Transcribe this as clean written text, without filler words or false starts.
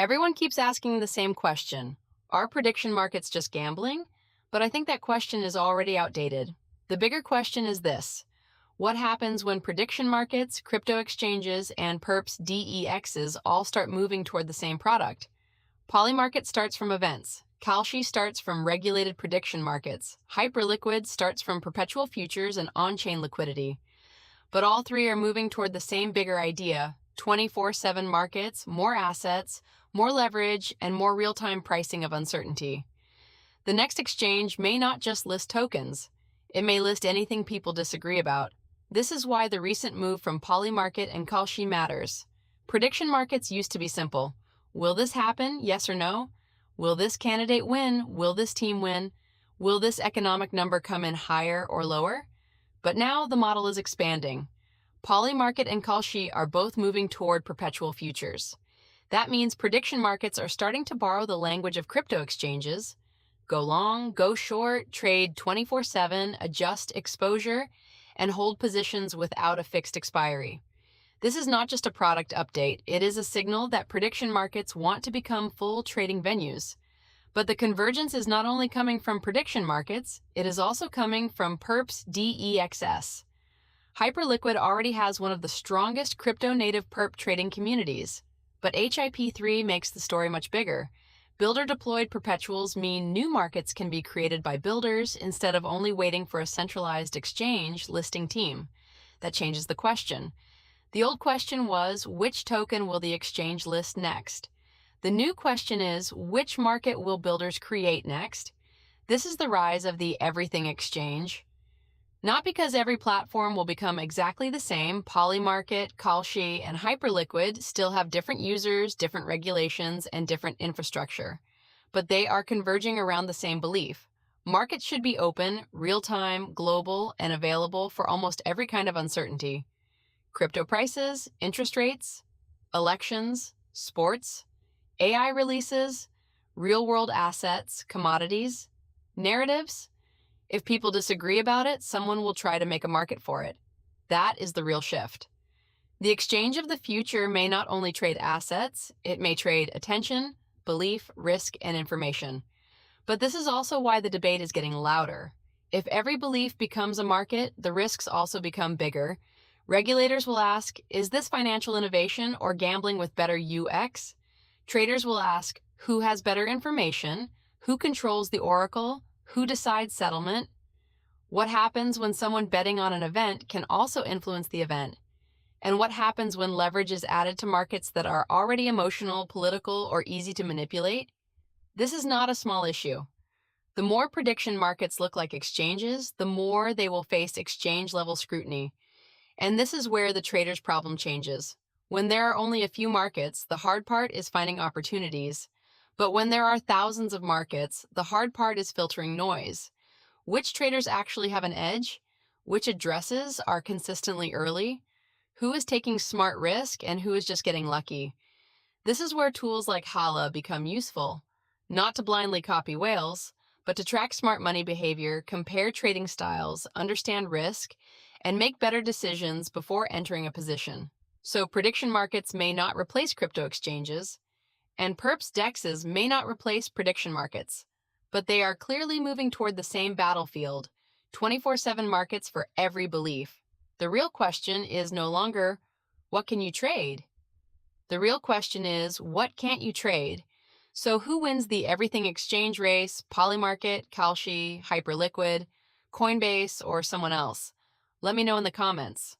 Everyone keeps asking the same question. Are prediction markets just gambling? But I think that question is already outdated. The bigger question is this. What happens when prediction markets, crypto exchanges, and perps DEXs all start moving toward the same product? Polymarket starts from events. Kalshi starts from regulated prediction markets. Hyperliquid starts from perpetual futures and on-chain liquidity. But all three are moving toward the same bigger idea: 24/7 markets, more assets, more leverage, and more real-time pricing of uncertainty. The next exchange may not just list tokens. It may list anything people disagree about. This is why the recent move from Polymarket and Kalshi matters. Prediction markets used to be simple. Will this happen? Yes or no? Will this candidate win? Will this team win? Will this economic number come in higher or lower? But now the model is expanding. Polymarket and Kalshi are both moving toward perpetual futures. That means prediction markets are starting to borrow the language of crypto exchanges. Go long, go short, trade 24/7, adjust exposure, and hold positions without a fixed expiry. This is not just a product update, it is a signal that prediction markets want to become full trading venues. But the convergence is not only coming from prediction markets, it is also coming from perps DEXs. Hyperliquid already has one of the strongest crypto-native perp trading communities, but HIP-3 makes the story much bigger. Builder-deployed perpetuals mean new markets can be created by builders instead of only waiting for a centralized exchange listing team. That changes the question. The old question was, which token will the exchange list next? The new question is, which market will builders create next? This is the rise of the everything exchange. Not because every platform will become exactly the same. Polymarket, Kalshi, and Hyperliquid still have different users, different regulations, and different infrastructure. But they are converging around the same belief. Markets should be open, real-time, global, and available for almost every kind of uncertainty. Crypto prices, interest rates, elections, sports, AI releases, real-world assets, commodities, narratives. If people disagree about it, someone will try to make a market for it. That is the real shift. The exchange of the future may not only trade assets, it may trade attention, belief, risk, and information. But this is also why the debate is getting louder. If every belief becomes a market, the risks also become bigger. Regulators will ask, is this financial innovation or gambling with better UX? Traders will ask, who has better information? Who controls the oracle? Who decides settlement? What happens when someone betting on an event can also influence the event? And what happens when leverage is added to markets that are already emotional, political, or easy to manipulate? This is not a small issue. The more prediction markets look like exchanges, the more they will face exchange-level scrutiny. And this is where the trader's problem changes. When there are only a few markets, the hard part is finding opportunities. But when there are thousands of markets, the hard part is filtering noise. Which traders actually have an edge? Which addresses are consistently early? Who is taking smart risk and who is just getting lucky? This is where tools like Hala become useful. Not to blindly copy whales, but to track smart money behavior, compare trading styles, understand risk, and make better decisions before entering a position. So prediction markets may not replace crypto exchanges, and perps DEXs may not replace prediction markets, but they are clearly moving toward the same battlefield, 24/7 markets for every belief. The real question is no longer, what can you trade? The real question is, what can't you trade? So who wins the everything exchange race, Polymarket, Kalshi, Hyperliquid, Coinbase, or someone else? Let me know in the comments.